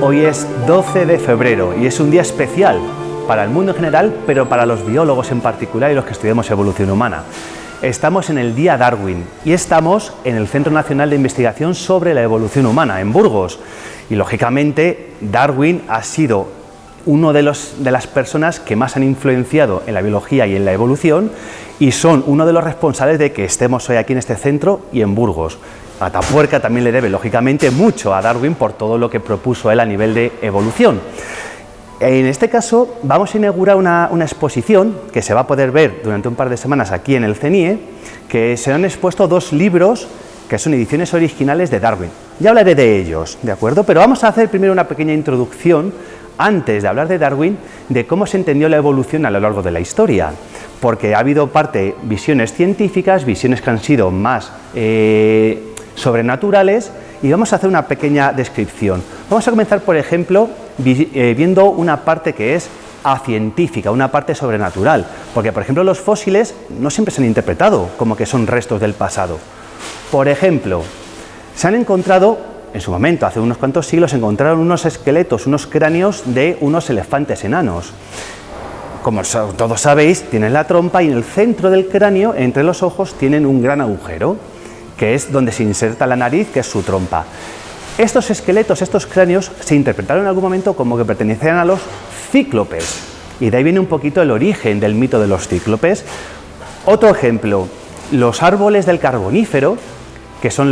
Hoy es 12 de febrero y es un día especial para el mundo en general, pero para los biólogos en particular y los que estudiamos evolución humana. Estamos en el Día Darwin y estamos en el Centro Nacional de Investigación sobre la Evolución Humana, en Burgos. Y lógicamente Darwin ha sido uno de las personas que más han influenciado en la biología y en la evolución y son uno de los responsables de que estemos hoy aquí en este centro y en Burgos. Atapuerca también le debe lógicamente mucho a Darwin por todo lo que propuso él a nivel de evolución. En este caso vamos a inaugurar una exposición que se va a poder ver durante un par de semanas aquí en el CENIE, que se han expuesto dos libros que son ediciones originales de Darwin. Ya hablaré de ellos, ¿de acuerdo? Pero vamos a hacer primero una pequeña introducción, antes de hablar de Darwin, de cómo se entendió la evolución a lo largo de la historia, porque ha habido visiones científicas, visiones que han sido más sobrenaturales, y vamos a hacer una pequeña descripción. Vamos a comenzar, por ejemplo, viendo una parte que es acientífica, una parte sobrenatural, porque, por ejemplo, los fósiles no siempre se han interpretado como que son restos del pasado. Por ejemplo, se han encontrado, en su momento, hace unos cuantos siglos, se encontraron unos esqueletos, unos cráneos de unos elefantes enanos. Como todos sabéis, tienen la trompa y en el centro del cráneo, entre los ojos, tienen un gran agujero, que es donde se inserta la nariz, que es su trompa. Estos esqueletos, estos cráneos, se interpretaron en algún momento como que pertenecían a los cíclopes, y de ahí viene un poquito el origen del mito de los cíclopes. Otro ejemplo, los árboles del Carbonífero, que son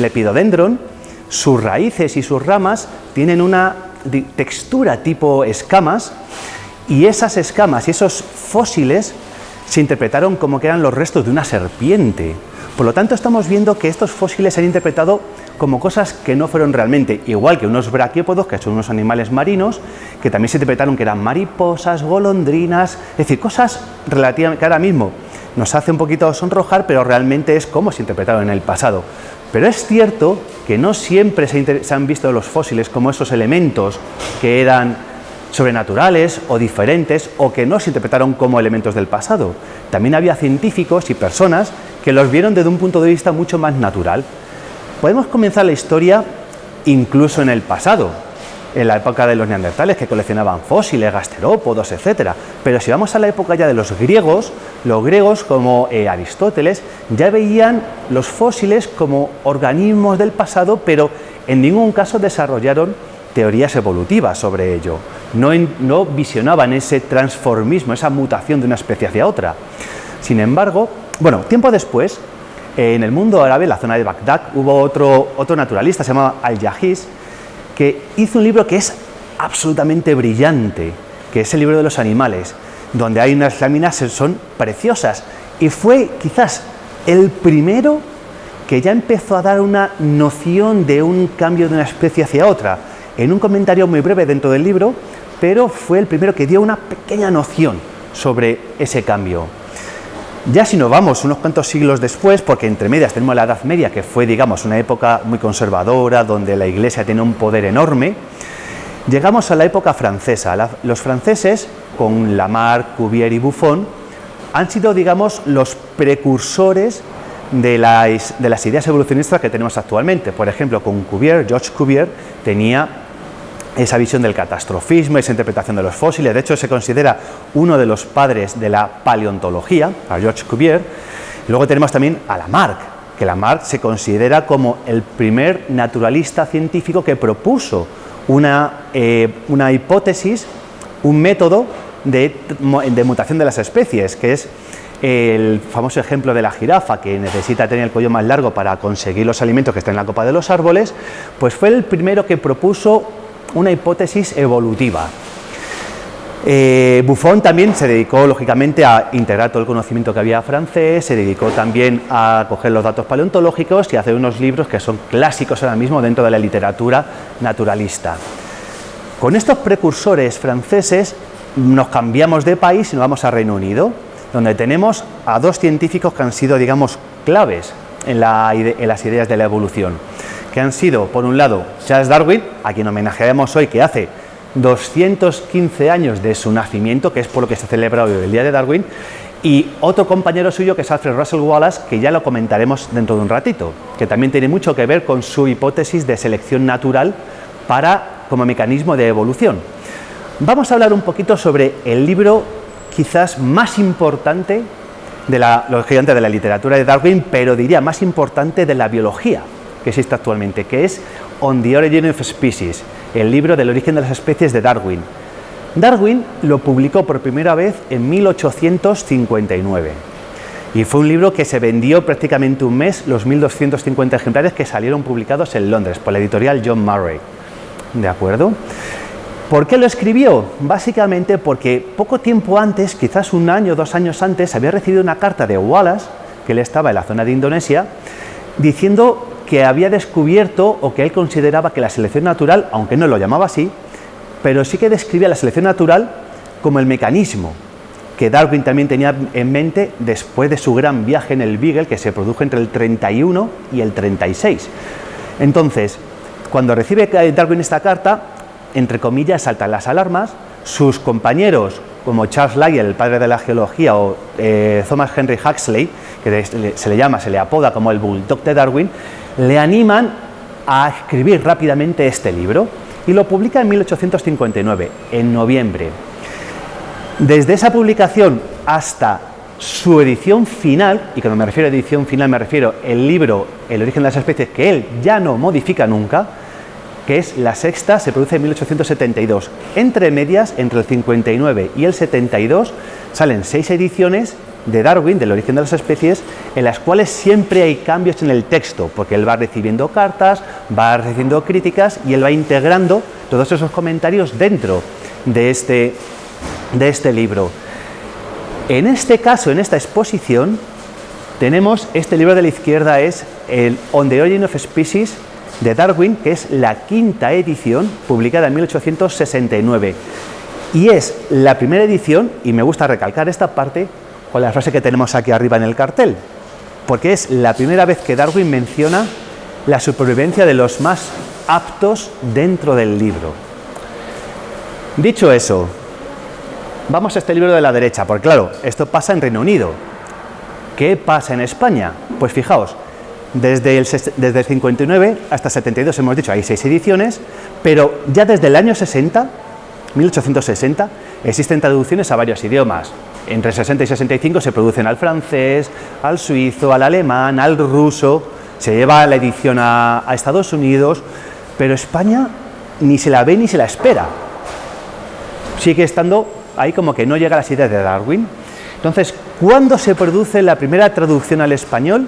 Lepidodendron, sus raíces y sus ramas tienen una textura tipo escamas, y esas escamas y esos fósiles se interpretaron como que eran los restos de una serpiente. Por lo tanto, estamos viendo que estos fósiles se han interpretado como cosas que no fueron realmente, igual que unos braquiópodos, que son unos animales marinos, que también se interpretaron que eran mariposas, golondrinas, es decir, cosas relativamente que ahora mismo nos hace un poquito sonrojar, pero realmente es como se interpretaron en el pasado. Pero es cierto que no siempre se han visto los fósiles como esos elementos que eran sobrenaturales o diferentes o que no se interpretaron como elementos del pasado. También había científicos y personas que los vieron desde un punto de vista mucho más natural. Podemos comenzar la historia incluso en el pasado, en la época de los neandertales que coleccionaban fósiles, gasterópodos, etc. Pero si vamos a la época ya de los griegos como Aristóteles ya veían los fósiles como organismos del pasado, pero en ningún caso desarrollaron teorías evolutivas sobre ello. No visionaban ese transformismo, esa mutación de una especie hacia otra. Sin embargo, tiempo después, en el mundo árabe, en la zona de Bagdad, hubo otro naturalista, se llama Al-Jahiz, que hizo un libro que es absolutamente brillante, que es el libro de los animales, donde hay unas láminas que son preciosas, y fue quizás el primero que ya empezó a dar una noción de un cambio de una especie hacia otra, en un comentario muy breve dentro del libro, pero fue el primero que dio una pequeña noción sobre ese cambio. Ya si nos vamos unos cuantos siglos después, porque entre medias tenemos la Edad Media, que fue, digamos, una época muy conservadora, donde la Iglesia tiene un poder enorme, llegamos a la época francesa. Los franceses, con Lamarck, Cuvier y Buffon, han sido, digamos, los precursores de las ideas evolucionistas que tenemos actualmente. Por ejemplo, con Georges Cuvier tenía esa visión del catastrofismo, esa interpretación de los fósiles. De hecho, se considera uno de los padres de la paleontología, a Georges Cuvier. Luego tenemos también a Lamarck, que Lamarck se considera como el primer naturalista científico que propuso una hipótesis, un método de mutación de las especies, que es el famoso ejemplo de la jirafa, que necesita tener el cuello más largo para conseguir los alimentos que están en la copa de los árboles. Pues fue el primero que propuso una hipótesis evolutiva. Buffon también se dedicó, lógicamente, a integrar todo el conocimiento que había francés, se dedicó también a coger los datos paleontológicos y a hacer unos libros que son clásicos ahora mismo dentro de la literatura naturalista. Con estos precursores franceses nos cambiamos de país y nos vamos a Reino Unido, donde tenemos a dos científicos que han sido, digamos, claves en las ideas de la evolución, que han sido, por un lado, Charles Darwin, a quien homenajeamos hoy, que hace 215 años de su nacimiento, que es por lo que se celebra hoy el Día de Darwin, y otro compañero suyo que es Alfred Russel Wallace, que ya lo comentaremos dentro de un ratito, que también tiene mucho que ver con su hipótesis de selección natural como mecanismo de evolución. Vamos a hablar un poquito sobre el libro quizás más importante lógicamente de la literatura de Darwin, pero diría más importante de la biología que existe actualmente, que es On the Origin of Species, el libro del origen de las especies de Darwin. Darwin lo publicó por primera vez en 1859 y fue un libro que se vendió prácticamente un mes, los 1250 ejemplares que salieron publicados en Londres por la editorial John Murray. ¿De acuerdo? ¿Por qué lo escribió? Básicamente porque poco tiempo antes, quizás 1 año, 2 años antes, había recibido una carta de Wallace, que él estaba en la zona de Indonesia, diciendo que había descubierto o que él consideraba que la selección natural, aunque no lo llamaba así, pero sí que describía la selección natural como el mecanismo que Darwin también tenía en mente después de su gran viaje en el Beagle, que se produjo entre el 31 y el 36. Entonces, cuando recibe Darwin esta carta, entre comillas, saltan las alarmas. Sus compañeros, como Charles Lyell, el padre de la geología, o Thomas Henry Huxley, que se le apoda como el Bulldog de Darwin, le animan a escribir rápidamente este libro y lo publica en 1859, en noviembre. Desde esa publicación hasta su edición final, y cuando me refiero a edición final me refiero al libro El origen de las especies, que él ya no modifica nunca, que es la sexta, se produce en 1872. Entre medias, entre el 59 y el 72, salen 6 ediciones de Darwin, del origen de las especies, en las cuales siempre hay cambios en el texto, porque él va recibiendo cartas, va recibiendo críticas y él va integrando todos esos comentarios dentro de este libro. En este caso, en esta exposición, tenemos este libro de la izquierda, es el On the Origin of Species, de Darwin, que es la 5ª edición, publicada en 1869. Y es la primera edición, y me gusta recalcar esta parte con la frase que tenemos aquí arriba en el cartel, porque es la primera vez que Darwin menciona la supervivencia de los más aptos dentro del libro. Dicho eso, vamos a este libro de la derecha, porque claro, esto pasa en Reino Unido. ¿Qué pasa en España? Pues fijaos, desde el 59 hasta 72 hemos dicho, hay 6 ediciones, pero ya desde el año 60, 1860, existen traducciones a varios idiomas. Entre 60 y 65 se producen al francés, al suizo, al alemán, al ruso, se lleva la edición a Estados Unidos, pero España ni se la ve ni se la espera. Sigue estando ahí como que no llega a las ideas de Darwin. Entonces, ¿cuándo se produce la primera traducción al español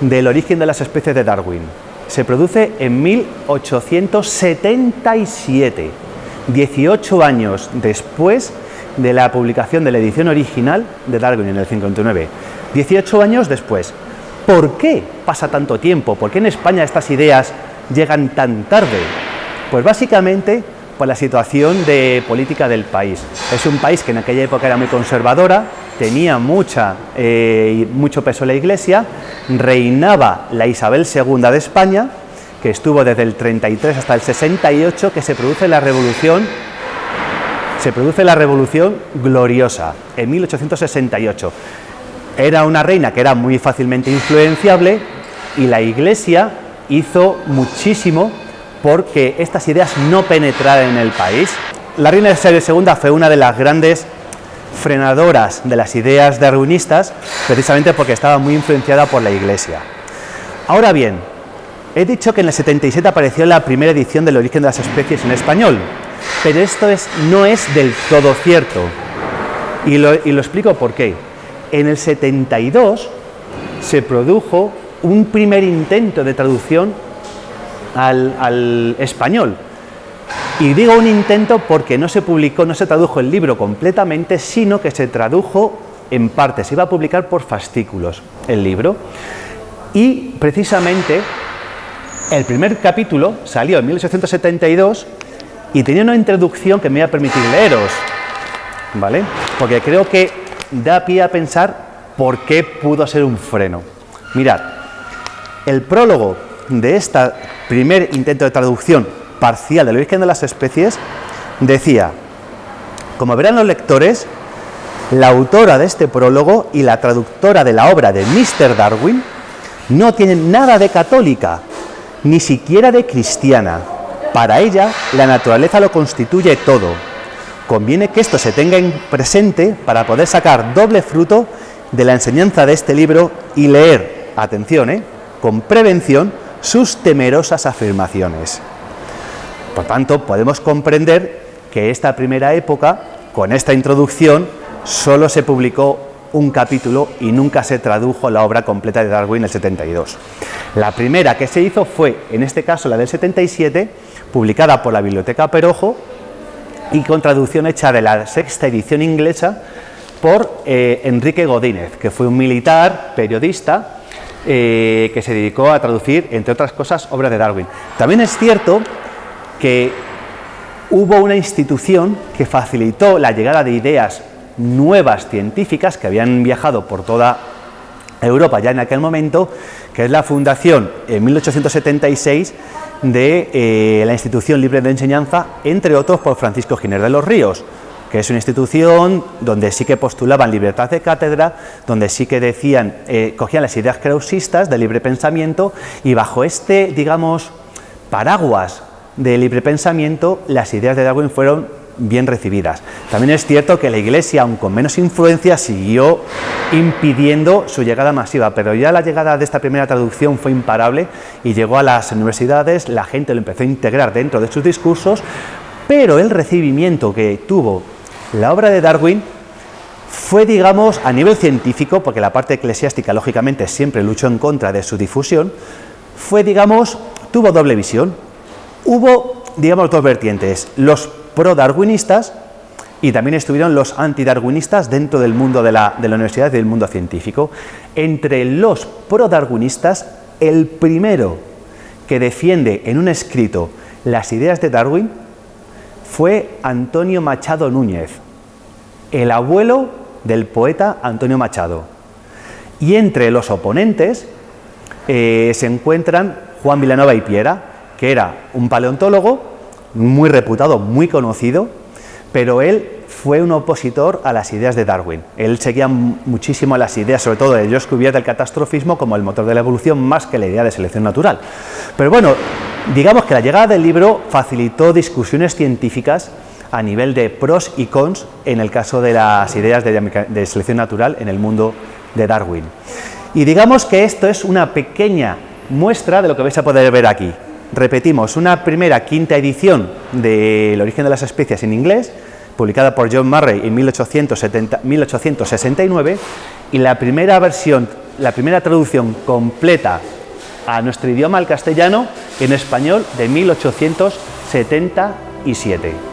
del origen de las especies de Darwin? Se produce en 1877, 18 años después de la publicación de la edición original de Darwin en el 59. 18 años después. ¿Por qué pasa tanto tiempo? ¿Por qué en España estas ideas llegan tan tarde? Pues básicamente por la situación de política del país. Es un país que en aquella época era muy conservadora, tenía mucho peso la Iglesia, reinaba la Isabel II de España, que estuvo desde el 33 hasta el 68, que se produce la Revolución Gloriosa, en 1868. Era una reina que era muy fácilmente influenciable y la Iglesia hizo muchísimo porque estas ideas no penetraran en el país. La reina Isabel II fue una de las grandes frenadoras de las ideas darwinistas, precisamente porque estaba muy influenciada por la Iglesia. Ahora bien, he dicho que en el 77 apareció la primera edición del origen de las especies en español, pero esto no es del todo cierto, y lo explico por qué. En el 72 se produjo un primer intento de traducción al español, y digo un intento porque no se tradujo el libro completamente, sino que se tradujo en partes, se iba a publicar por fascículos el libro, y precisamente el primer capítulo salió en 1872 y tenía una introducción que me iba a permitir leeros, ¿vale? Porque creo que da pie a pensar por qué pudo ser un freno. Mirad, el prólogo de este primer intento de traducción parcial del origen de las especies decía: como verán los lectores, la autora de este prólogo y la traductora de la obra de Mr. Darwin no tienen nada de católica, ni siquiera de cristiana, Para ella, la naturaleza lo constituye todo. Conviene que esto se tenga en presente para poder sacar doble fruto de la enseñanza de este libro y leer, atención, con prevención, sus temerosas afirmaciones. Por tanto, podemos comprender que esta primera época, con esta introducción, solo se publicó un capítulo y nunca se tradujo la obra completa de Darwin en el 72. La primera que se hizo fue, en este caso, la del 77, publicada por la Biblioteca Perojo y con traducción hecha de la sexta edición inglesa por Enrique Godínez, que fue un militar, periodista, que se dedicó a traducir, entre otras cosas, obras de Darwin. También es cierto que hubo una institución que facilitó la llegada de ideas nuevas científicas que habían viajado por toda Europa ya en aquel momento, que es la fundación en 1876 de la Institución Libre de Enseñanza, entre otros por Francisco Giner de los Ríos, que es una institución donde sí que postulaban libertad de cátedra, donde sí que decían, cogían las ideas krausistas de libre pensamiento y bajo este, digamos, paraguas de libre pensamiento, las ideas de Darwin fueron bien recibidas. También es cierto que la Iglesia, aun con menos influencia, siguió impidiendo su llegada masiva, pero ya la llegada de esta primera traducción fue imparable y llegó a las universidades, la gente lo empezó a integrar dentro de sus discursos, pero el recibimiento que tuvo la obra de Darwin fue, digamos, a nivel científico, porque la parte eclesiástica, lógicamente, siempre luchó en contra de su difusión, fue, digamos, tuvo doble visión. Hubo, digamos, dos vertientes, los pro-darwinistas y también estuvieron los antidarwinistas dentro del mundo de la universidad y del mundo científico. Entre los pro-darwinistas, el primero que defiende en un escrito las ideas de Darwin fue Antonio Machado Núñez, el abuelo del poeta Antonio Machado. Y entre los oponentes se encuentran Juan Vilanova y Piera, que era un paleontólogo muy reputado, muy conocido, pero él fue un opositor a las ideas de Darwin. Él seguía muchísimo las ideas, sobre todo de George Cuvier, del catastrofismo como el motor de la evolución, más que la idea de selección natural. Pero bueno, digamos que la llegada del libro facilitó discusiones científicas a nivel de pros y cons en el caso de las ideas de selección natural en el mundo de Darwin. Y digamos que esto es una pequeña muestra de lo que vais a poder ver aquí. Repetimos, una primera quinta edición de El origen de las especies en inglés, publicada por John Murray en 1869, y la primera versión, la primera traducción completa a nuestro idioma, al castellano, en español, de 1877.